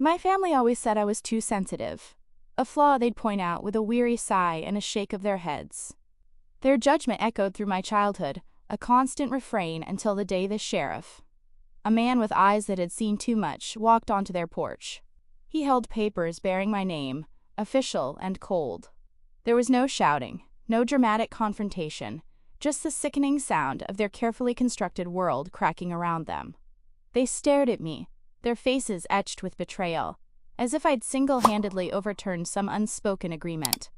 My family always said I was too sensitive, a flaw they'd point out with a weary sigh and a shake of their heads. Their judgment echoed through my childhood, a constant refrain until the day the sheriff, a man with eyes that had seen too much, walked onto their porch. He held papers bearing my name, official and cold. There was no shouting, no dramatic confrontation, just the sickening sound of their carefully constructed world cracking around them. They stared at me, their faces etched with betrayal, as if I'd single-handedly overturned some unspoken agreement.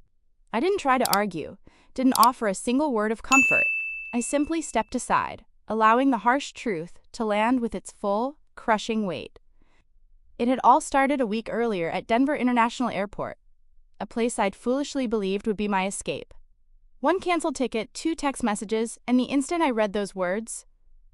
I didn't try to argue, didn't offer a single word of comfort. I simply stepped aside, allowing the harsh truth to land with its full, crushing weight. It had all started a week earlier at Denver International Airport, a place I'd foolishly believed would be my escape. One canceled ticket, 2 text messages, and the instant I read those words,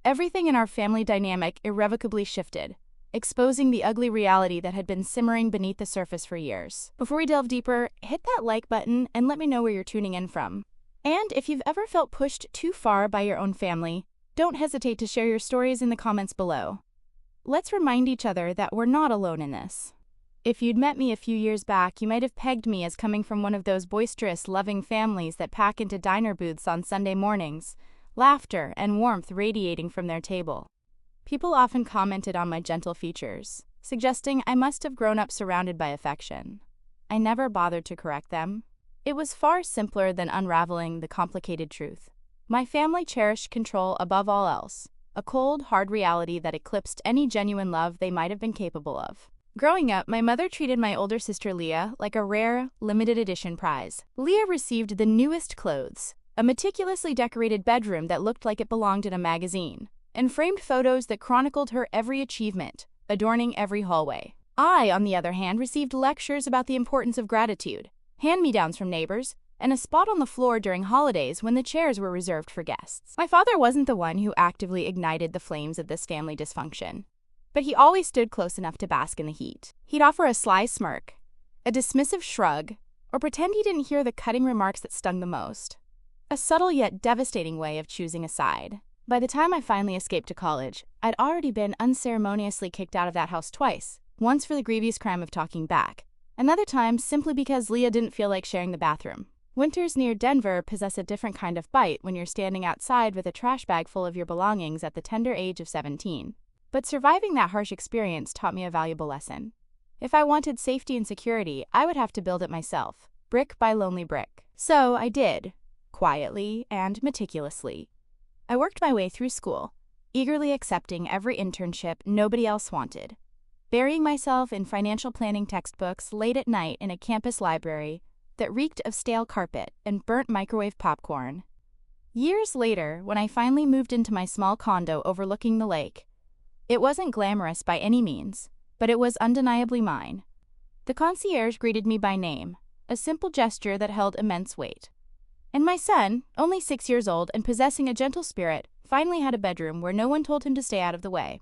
everything in our family dynamic irrevocably shifted, exposing the ugly reality that had been simmering beneath the surface for years. Before we delve deeper, hit that like button and let me know where you're tuning in from. And if you've ever felt pushed too far by your own family, don't hesitate to share your stories in the comments below. Let's remind each other that we're not alone in this. If you'd met me a few years back, you might have pegged me as coming from one of those boisterous, loving families that pack into diner booths on Sunday mornings, laughter and warmth radiating from their table. People often commented on my gentle features, suggesting I must have grown up surrounded by affection. I never bothered to correct them. It was far simpler than unraveling the complicated truth. My family cherished control above all else, a cold, hard reality that eclipsed any genuine love they might have been capable of. Growing up, my mother treated my older sister Leah like a rare, limited edition prize. Leah received the newest clothes, a meticulously decorated bedroom that looked like it belonged in a magazine, and framed photos that chronicled her every achievement, adorning every hallway. I, on the other hand, received lectures about the importance of gratitude, hand-me-downs from neighbors, and a spot on the floor during holidays when the chairs were reserved for guests. My father wasn't the one who actively ignited the flames of this family dysfunction, but he always stood close enough to bask in the heat. He'd offer a sly smirk, a dismissive shrug, or pretend he didn't hear the cutting remarks that stung the most. A subtle yet devastating way of choosing a side. By the time I finally escaped to college, I'd already been unceremoniously kicked out of that house twice, once for the grievous crime of talking back, another time simply because Leah didn't feel like sharing the bathroom. Winters near Denver possess a different kind of bite when you're standing outside with a trash bag full of your belongings at the tender age of 17. But surviving that harsh experience taught me a valuable lesson. If I wanted safety and security, I would have to build it myself, brick by lonely brick. So I did, quietly and meticulously. I worked my way through school, eagerly accepting every internship nobody else wanted, burying myself in financial planning textbooks late at night in a campus library that reeked of stale carpet and burnt microwave popcorn. Years later, when I finally moved into my small condo overlooking the lake, it wasn't glamorous by any means, but it was undeniably mine. The concierge greeted me by name, a simple gesture that held immense weight. And my son, only 6 years old and possessing a gentle spirit, finally had a bedroom where no one told him to stay out of the way.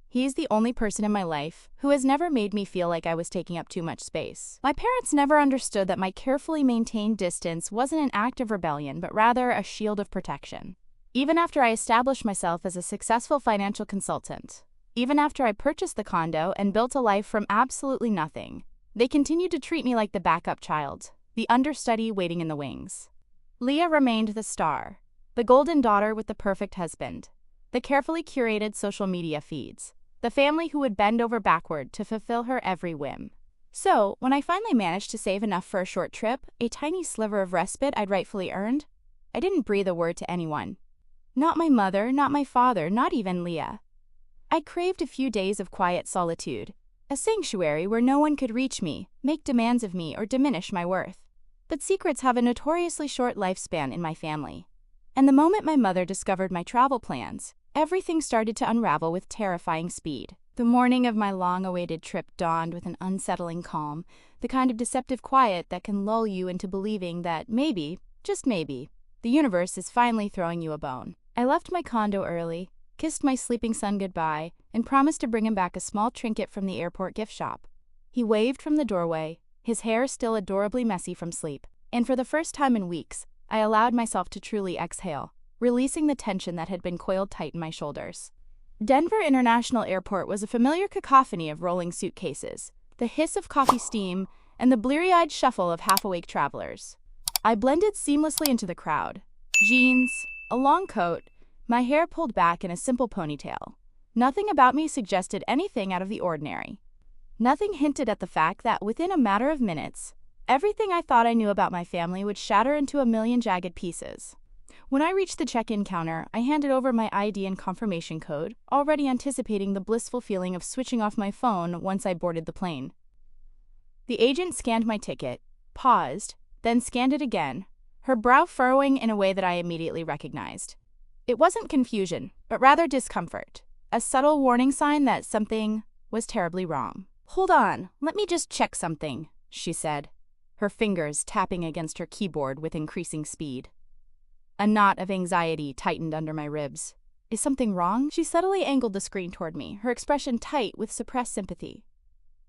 He's the only person in my life who has never made me feel like I was taking up too much space. My parents never understood that my carefully maintained distance wasn't an act of rebellion, but rather a shield of protection. Even after I established myself as a successful financial consultant, even after I purchased the condo and built a life from absolutely nothing, they continued to treat me like the backup child, the understudy waiting in the wings. Leah remained the star, the golden daughter with the perfect husband, the carefully curated social media feeds, the family who would bend over backward to fulfill her every whim. So, when I finally managed to save enough for a short trip, a tiny sliver of respite I'd rightfully earned, I didn't breathe a word to anyone. Not my mother, not my father, not even Leah. I craved a few days of quiet solitude, a sanctuary where no one could reach me, make demands of me, or diminish my worth. But secrets have a notoriously short lifespan in my family. And the moment my mother discovered my travel plans, everything started to unravel with terrifying speed. The morning of my long-awaited trip dawned with an unsettling calm, the kind of deceptive quiet that can lull you into believing that maybe, just maybe, the universe is finally throwing you a bone. I left my condo early, kissed my sleeping son goodbye, and promised to bring him back a small trinket from the airport gift shop. He waved from the doorway, his hair still adorably messy from sleep, and for the first time in weeks, I allowed myself to truly exhale, releasing the tension that had been coiled tight in my shoulders. Denver International Airport was a familiar cacophony of rolling suitcases, the hiss of coffee steam, and the bleary-eyed shuffle of half-awake travelers. I blended seamlessly into the crowd. Jeans, a long coat, my hair pulled back in a simple ponytail. Nothing about me suggested anything out of the ordinary. Nothing hinted at the fact that within a matter of minutes, everything I thought I knew about my family would shatter into a million jagged pieces. When I reached the check-in counter, I handed over my ID and confirmation code, already anticipating the blissful feeling of switching off my phone once I boarded the plane. The agent scanned my ticket, paused, then scanned it again, her brow furrowing in a way that I immediately recognized. It wasn't confusion, but rather discomfort, a subtle warning sign that something was terribly wrong. "Hold on, let me just check something," she said, her fingers tapping against her keyboard with increasing speed. A knot of anxiety tightened under my ribs. "Is something wrong?" She subtly angled the screen toward me, her expression tight with suppressed sympathy.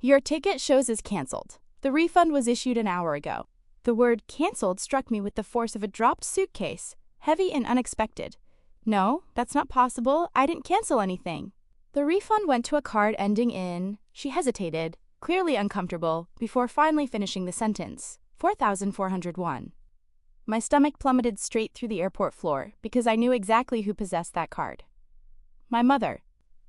"Your ticket shows as canceled. The refund was issued an hour ago." The word canceled struck me with the force of a dropped suitcase, heavy and unexpected. "No, that's not possible. I didn't cancel anything." "The refund went to a card ending in..." She hesitated, clearly uncomfortable, before finally finishing the sentence. 4,401. My stomach plummeted straight through the airport floor because I knew exactly who possessed that card. My mother.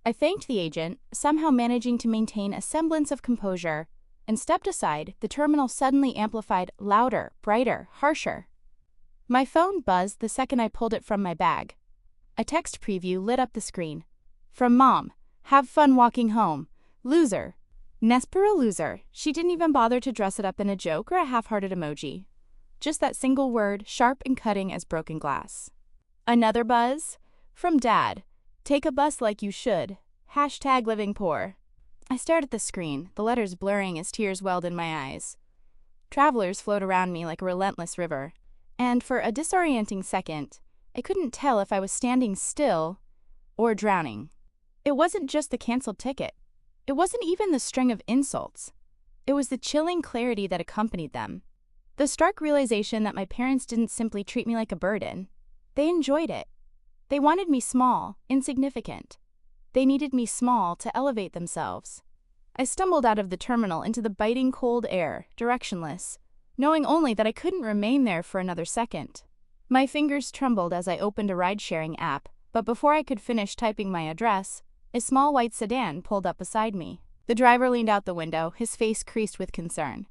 I thanked the agent, somehow managing to maintain a semblance of composure, and stepped aside. The terminal suddenly amplified louder, brighter, harsher. My phone buzzed the second I pulled it from my bag. A text preview lit up the screen. From Mom. "Have fun walking home. Loser." Nespera loser. She didn't even bother to dress it up in a joke or a half-hearted emoji. Just that single word, sharp and cutting as broken glass. Another buzz? From Dad. "Take a bus like you should. Hashtag living poor." I stared at the screen, the letters blurring as tears welled in my eyes. Travelers flowed around me like a relentless river, and for a disorienting second, I couldn't tell if I was standing still or drowning. It wasn't just the canceled ticket. It wasn't even the string of insults. It was the chilling clarity that accompanied them. The stark realization that my parents didn't simply treat me like a burden. They enjoyed it. They wanted me small, insignificant. They needed me small to elevate themselves. I stumbled out of the terminal into the biting cold air, directionless, knowing only that I couldn't remain there for another second. My fingers trembled as I opened a ride-sharing app, but before I could finish typing my address, a small white sedan pulled up beside me. The driver leaned out the window, his face creased with concern.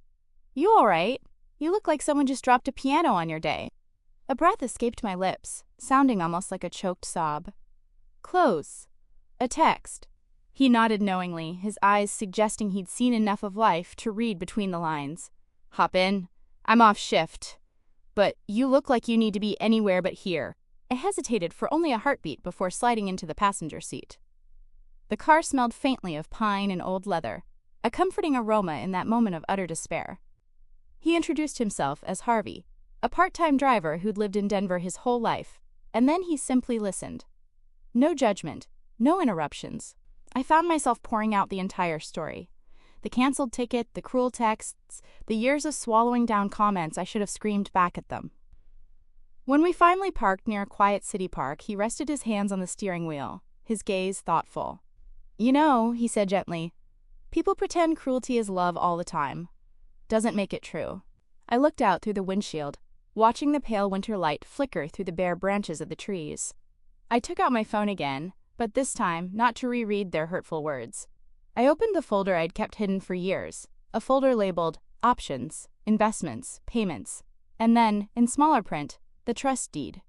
"You all right? You look like someone just dropped a piano on your day." A breath escaped my lips, sounding almost like a choked sob. "Close. A text." He nodded knowingly, his eyes suggesting he'd seen enough of life to read between the lines. "Hop in. I'm off shift. But you look like you need to be anywhere but here." I hesitated for only a heartbeat before sliding into the passenger seat. The car smelled faintly of pine and old leather, a comforting aroma in that moment of utter despair. He introduced himself as Harvey, a part-time driver who'd lived in Denver his whole life, and then he simply listened. No judgment, no interruptions. I found myself pouring out the entire story. The canceled ticket, the cruel texts, the years of swallowing down comments I should have screamed back at them. When we finally parked near a quiet city park, he rested his hands on the steering wheel, his gaze thoughtful. "You know," he said gently, "people pretend cruelty is love all the time. Doesn't make it true." I looked out through the windshield, watching the pale winter light flicker through the bare branches of the trees. I took out my phone again, but this time not to reread their hurtful words. I opened the folder I'd kept hidden for years, a folder labeled Options, Investments, Payments, and then, in smaller print, the trust deed.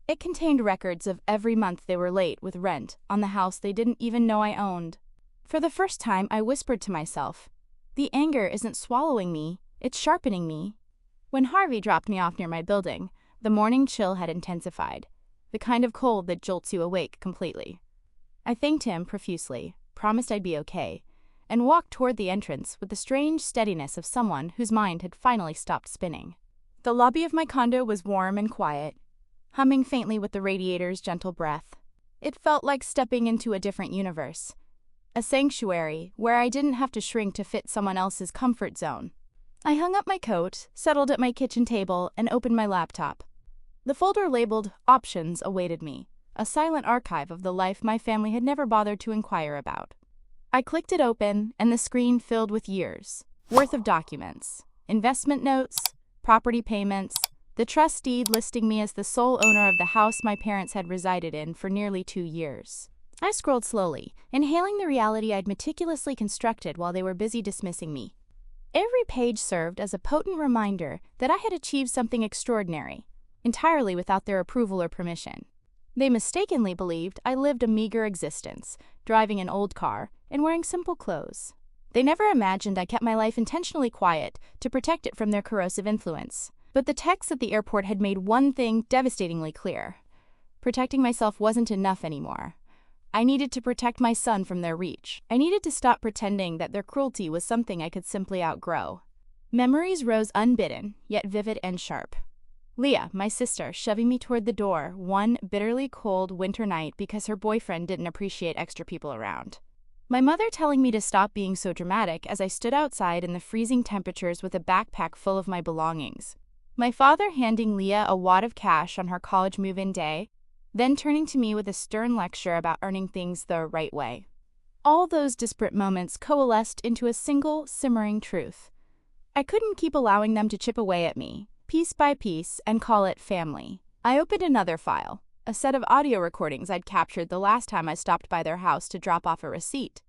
It contained records of every month they were late with rent on the house they didn't even know I owned. For the first time, I whispered to myself, the anger isn't swallowing me, it's sharpening me. When Harvey dropped me off near my building, the morning chill had intensified, the kind of cold that jolts you awake completely. I thanked him profusely, promised I'd be okay, and walked toward the entrance with the strange steadiness of someone whose mind had finally stopped spinning. The lobby of my condo was warm and quiet, humming faintly with the radiator's gentle breath. It felt like stepping into a different universe, a sanctuary where I didn't have to shrink to fit someone else's comfort zone. I hung up my coat, settled at my kitchen table, and opened my laptop. The folder labeled Options awaited me, a silent archive of the life my family had never bothered to inquire about. I clicked it open, and the screen filled with years' worth of documents, investment notes, property payments, the trust deed listing me as the sole owner of the house my parents had resided in for nearly 2 years. I scrolled slowly, inhaling the reality I'd meticulously constructed while they were busy dismissing me. Every page served as a potent reminder that I had achieved something extraordinary, entirely without their approval or permission. They mistakenly believed I lived a meager existence, driving an old car and wearing simple clothes. They never imagined I kept my life intentionally quiet to protect it from their corrosive influence. But the techs at the airport had made one thing devastatingly clear. Protecting myself wasn't enough anymore. I needed to protect my son from their reach. I needed to stop pretending that their cruelty was something I could simply outgrow. Memories rose unbidden, yet vivid and sharp. Leah, my sister, shoving me toward the door one bitterly cold winter night because her boyfriend didn't appreciate extra people around. My mother telling me to stop being so dramatic as I stood outside in the freezing temperatures with a backpack full of my belongings. My father handing Leah a wad of cash on her college move-in day, then turning to me with a stern lecture about earning things the right way. All those disparate moments coalesced into a single, simmering truth. I couldn't keep allowing them to chip away at me, piece by piece, and call it family. I opened another file, a set of audio recordings I'd captured the last time I stopped by their house to drop off a receipt.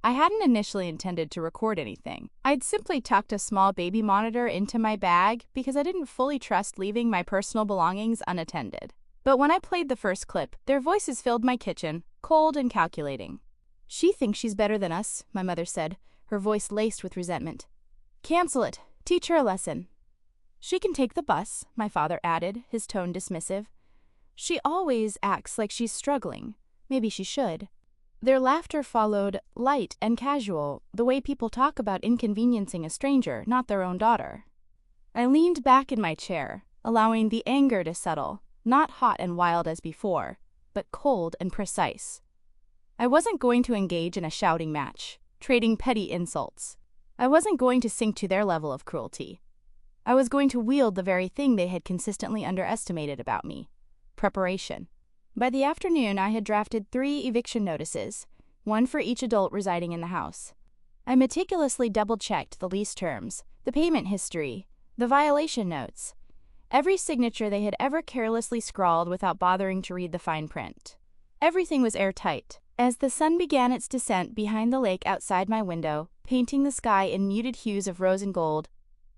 I hadn't initially intended to record anything. I'd simply tucked a small baby monitor into my bag because I didn't fully trust leaving my personal belongings unattended. But when I played the first clip, their voices filled my kitchen, cold and calculating. "She thinks she's better than us," my mother said, her voice laced with resentment. "Cancel it. Teach her a lesson." "She can take the bus," my father added, his tone dismissive. "She always acts like she's struggling. Maybe she should." Their laughter followed, light and casual, the way people talk about inconveniencing a stranger, not their own daughter. I leaned back in my chair, allowing the anger to settle, not hot and wild as before, but cold and precise. I wasn't going to engage in a shouting match, trading petty insults. I wasn't going to sink to their level of cruelty. I was going to wield the very thing they had consistently underestimated about me: preparation. By the afternoon, I had drafted 3 eviction notices, one for each adult residing in the house. I meticulously double-checked the lease terms, the payment history, the violation notes, every signature they had ever carelessly scrawled without bothering to read the fine print. Everything was airtight. As the sun began its descent behind the lake outside my window, painting the sky in muted hues of rose and gold,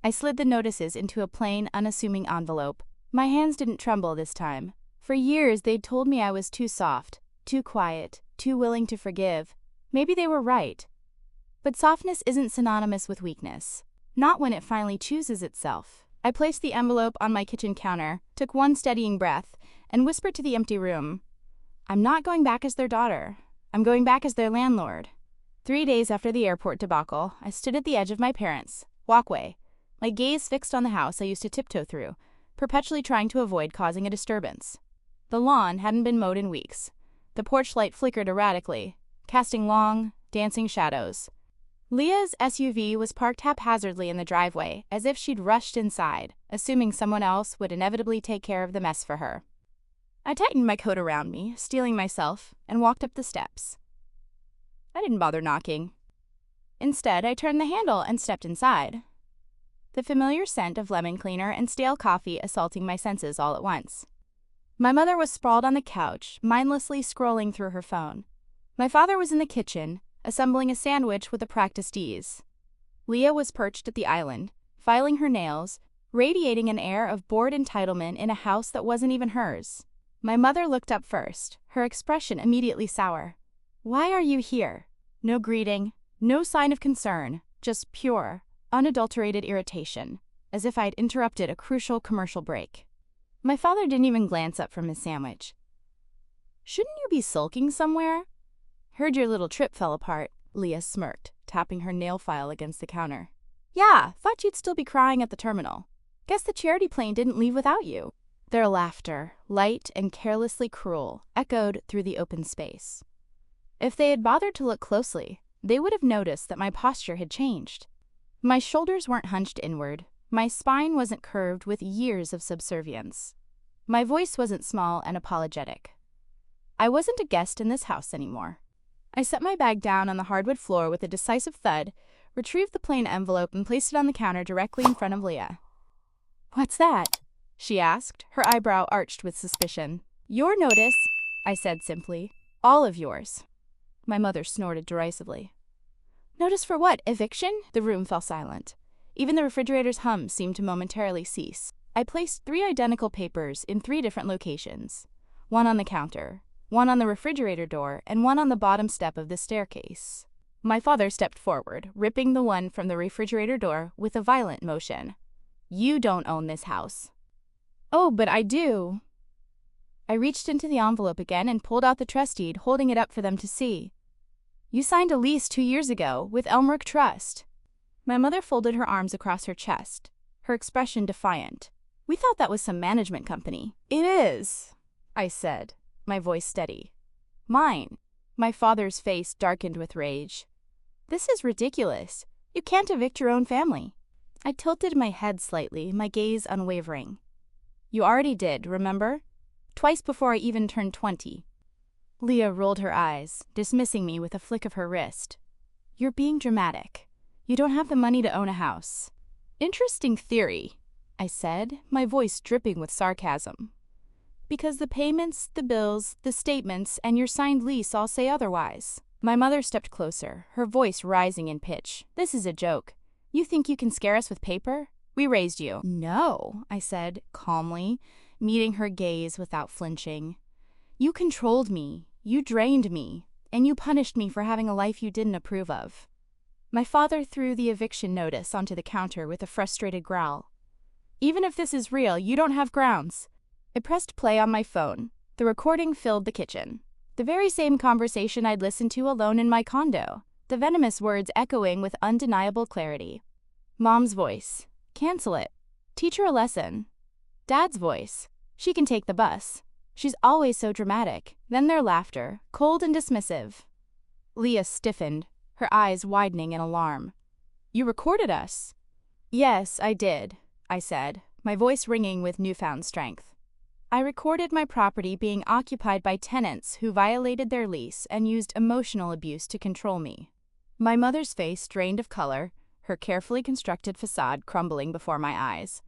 I slid the notices into a plain, unassuming envelope. My hands didn't tremble this time. For years, they'd told me I was too soft, too quiet, too willing to forgive. Maybe they were right. But softness isn't synonymous with weakness. Not when it finally chooses itself. I placed the envelope on my kitchen counter, took one steadying breath, and whispered to the empty room, "I'm not going back as their daughter. I'm going back as their landlord." 3 days after the airport debacle, I stood at the edge of my parents' walkway, my gaze fixed on the house I used to tiptoe through, perpetually trying to avoid causing a disturbance. The lawn hadn't been mowed in weeks. The porch light flickered erratically, casting long, dancing shadows. Leah's SUV was parked haphazardly in the driveway, as if she'd rushed inside, assuming someone else would inevitably take care of the mess for her. I tightened my coat around me, steeling myself, and walked up the steps. I didn't bother knocking. Instead, I turned the handle and stepped inside, the familiar scent of lemon cleaner and stale coffee assaulting my senses all at once. My mother was sprawled on the couch, mindlessly scrolling through her phone. My father was in the kitchen, assembling a sandwich with a practiced ease. Leah was perched at the island, filing her nails, radiating an air of bored entitlement in a house that wasn't even hers. My mother looked up first, her expression immediately sour. "Why are you here?" No greeting, no sign of concern, just pure, unadulterated irritation, as if I'd interrupted a crucial commercial break. My father didn't even glance up from his sandwich. "Shouldn't you be sulking somewhere?" "Heard your little trip fell apart," Leah smirked, tapping her nail file against the counter. "Yeah, thought you'd still be crying at the terminal. Guess the charity plane didn't leave without you." Their laughter, light and carelessly cruel, echoed through the open space. If they had bothered to look closely, they would have noticed that my posture had changed. My shoulders weren't hunched inward. My spine wasn't curved with years of subservience. My voice wasn't small and apologetic. I wasn't a guest in this house anymore. I set my bag down on the hardwood floor with a decisive thud, retrieved the plain envelope, and placed it on the counter directly in front of Leah. "What's that?" she asked, her eyebrow arched with suspicion. "Your notice," I said simply. "All of yours." My mother snorted derisively. "Notice for what? Eviction?" The room fell silent. Even the refrigerator's hum seemed to momentarily cease. I placed 3 identical papers in 3 different locations. One on the counter, one on the refrigerator door, and one on the bottom step of the staircase. My father stepped forward, ripping the one from the refrigerator door with a violent motion. "You don't own this house." "Oh, but I do." I reached into the envelope again and pulled out the trust deed, holding it up for them to see. "You signed a lease 2 years ago with Elmrook Trust." My mother folded her arms across her chest, her expression defiant. "We thought that was some management company." "It is," I said, my voice steady. "Mine." My father's face darkened with rage. "This is ridiculous. You can't evict your own family." I tilted my head slightly, my gaze unwavering. "You already did, remember? Twice before I even turned 20. Leah rolled her eyes, dismissing me with a flick of her wrist. "You're being dramatic. You don't have the money to own a house." "Interesting theory," I said, my voice dripping with sarcasm. "Because the payments, the bills, the statements, and your signed lease all say otherwise." My mother stepped closer, her voice rising in pitch. "This is a joke. You think you can scare us with paper? We raised you." "No," I said, calmly, meeting her gaze without flinching. "You controlled me, you drained me, and you punished me for having a life you didn't approve of." My father threw the eviction notice onto the counter with a frustrated growl. "Even if this is real, you don't have grounds." I pressed play on my phone. The recording filled the kitchen. The very same conversation I'd listened to alone in my condo, the venomous words echoing with undeniable clarity. Mom's voice. "Cancel it. Teach her a lesson." Dad's voice. "She can take the bus. She's always so dramatic." Then their laughter, cold and dismissive. Leah stiffened, her eyes widening in alarm. "You recorded us?" "Yes, I did," I said, my voice ringing with newfound strength. "I recorded my property being occupied by tenants who violated their lease and used emotional abuse to control me." My mother's face drained of color, her carefully constructed facade crumbling before my eyes.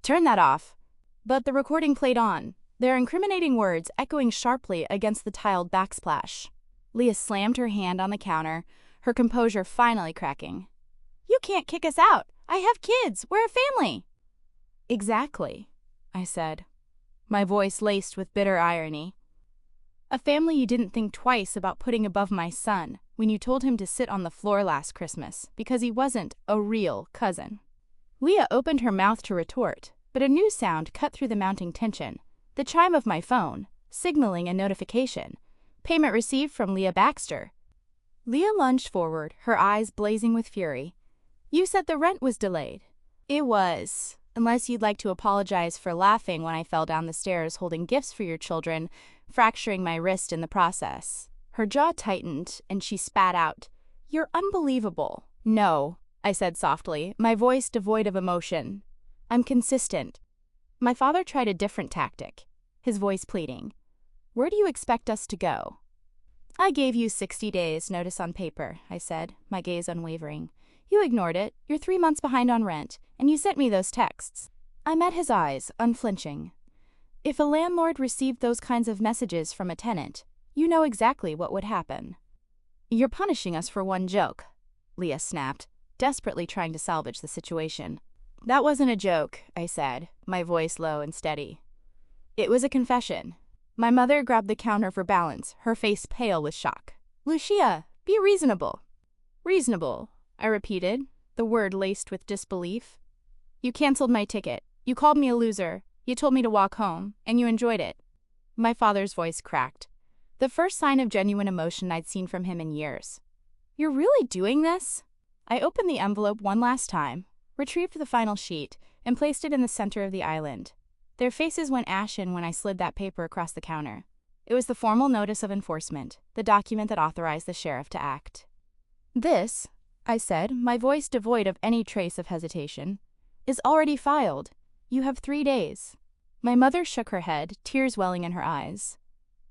"Turn that off." But the recording played on, their incriminating words echoing sharply against the tiled backsplash. Leah slammed her hand on the counter, her composure finally cracking. "You can't kick us out. I have kids. We're a family." "Exactly," I said, my voice laced with bitter irony. "A family you didn't think twice about putting above my son when you told him to sit on the floor last Christmas because he wasn't a real cousin." Leah opened her mouth to retort, but a new sound cut through the mounting tension. The chime of my phone, signaling a notification. Payment received from Leah Baxter. Leah lunged forward, her eyes blazing with fury. "You said the rent was delayed." "It was, unless you'd like to apologize for laughing when I fell down the stairs holding gifts for your children, fracturing my wrist in the process." Her jaw tightened, and she spat out, "You're unbelievable." "No," I said softly, my voice devoid of emotion. "I'm consistent." My father tried a different tactic, his voice pleading. "Where do you expect us to go?" "I gave you 60 days notice on paper," I said, my gaze unwavering. "You ignored it. You're 3 months behind on rent, and you sent me those texts." I met his eyes, unflinching. "If a landlord received those kinds of messages from a tenant, you know exactly what would happen." "You're punishing us for one joke," Leah snapped, desperately trying to salvage the situation. "That wasn't a joke," I said, my voice low and steady. "It was a confession." My mother grabbed the counter for balance, her face pale with shock. "Lucia, be reasonable." "Reasonable," I repeated, the word laced with disbelief. "You canceled my ticket. You called me a loser. You told me to walk home, and you enjoyed it." My father's voice cracked, the first sign of genuine emotion I'd seen from him in years. "You're really doing this?" I opened the envelope one last time, retrieved the final sheet, and placed it in the center of the island. Their faces went ashen when I slid that paper across the counter. It was the formal notice of enforcement, the document that authorized the sheriff to act. "This," I said, my voice devoid of any trace of hesitation, "is already filed. You have 3 days." My mother shook her head, tears welling in her eyes.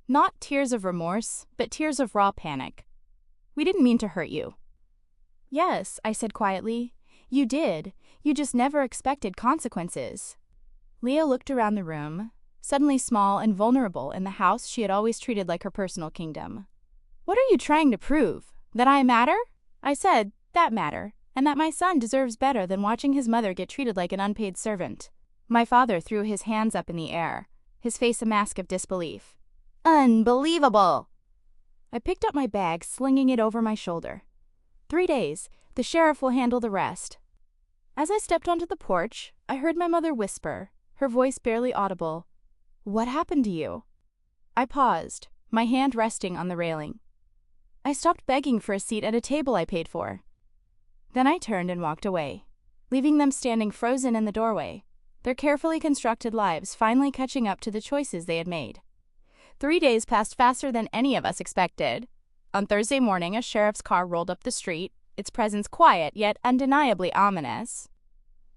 Not tears of remorse, but tears of raw panic. We didn't mean to hurt you." "Yes," I said quietly. "You did. You just never expected consequences." Leah looked around the room, suddenly small and vulnerable in the house she had always treated like her personal kingdom. "What are you trying to prove? That I matter?" I said, "That matter, and that my son deserves better than watching his mother get treated like an unpaid servant." My father threw his hands up in the air, his face a mask of disbelief. "Unbelievable!" I picked up my bag, slinging it over my shoulder. 3 days. The sheriff will handle the rest." As I stepped onto the porch, I heard my mother whisper, her voice barely audible, "What happened to you?" I paused, my hand resting on the railing. I stopped begging for a seat at a table I paid for. Then I turned and walked away, leaving them standing frozen in the doorway, their carefully constructed lives finally catching up to the choices they had made. 3 days passed faster than any of us expected. On Thursday morning, a sheriff's car rolled up the street, its presence quiet yet undeniably ominous.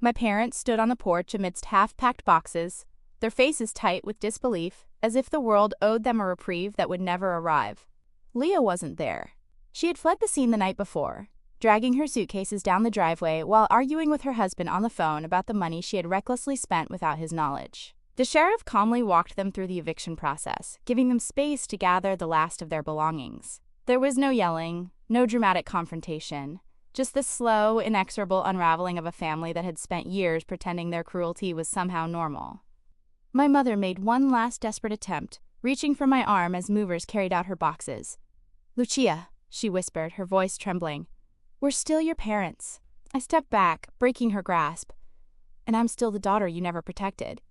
My parents stood on the porch amidst half-packed boxes, their faces tight with disbelief, as if the world owed them a reprieve that would never arrive. Leah wasn't there. She had fled the scene the night before, dragging her suitcases down the driveway while arguing with her husband on the phone about the money she had recklessly spent without his knowledge. The sheriff calmly walked them through the eviction process, giving them space to gather the last of their belongings. There was no yelling, no dramatic confrontation, just the slow, inexorable unraveling of a family that had spent years pretending their cruelty was somehow normal. My mother made one last desperate attempt, reaching for my arm as movers carried out her boxes. "Lucia," she whispered, her voice trembling, "we're still your parents." I stepped back, breaking her grasp. "And I'm still the daughter you never protected."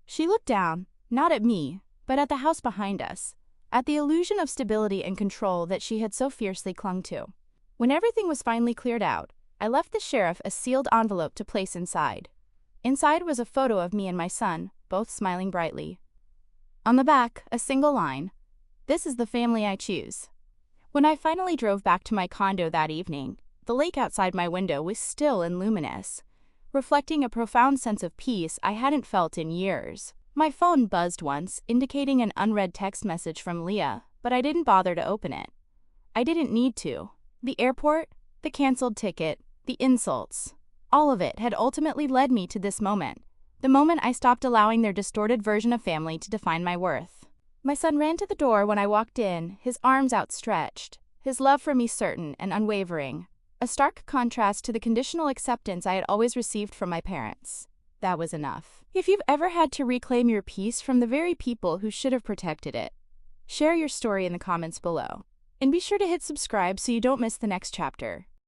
She looked down, not at me, but at the house behind us, at the illusion of stability and control that she had so fiercely clung to. When everything was finally cleared out, I left the sheriff a sealed envelope to place inside. Inside was a photo of me and my son, both smiling brightly. On the back, a single line, "This is the family I choose." When I finally drove back to my condo that evening, the lake outside my window was still and luminous, reflecting a profound sense of peace I hadn't felt in years. My phone buzzed once, indicating an unread text message from Leah, but I didn't bother to open it. I didn't need to. The airport, the canceled ticket, the insults, all of it had ultimately led me to this moment, the moment I stopped allowing their distorted version of family to define my worth. My son ran to the door when I walked in, his arms outstretched, his love for me certain and unwavering, a stark contrast to the conditional acceptance I had always received from my parents. That was enough. If you've ever had to reclaim your peace from the very people who should have protected it, share your story in the comments below. And be sure to hit subscribe so you don't miss the next chapter.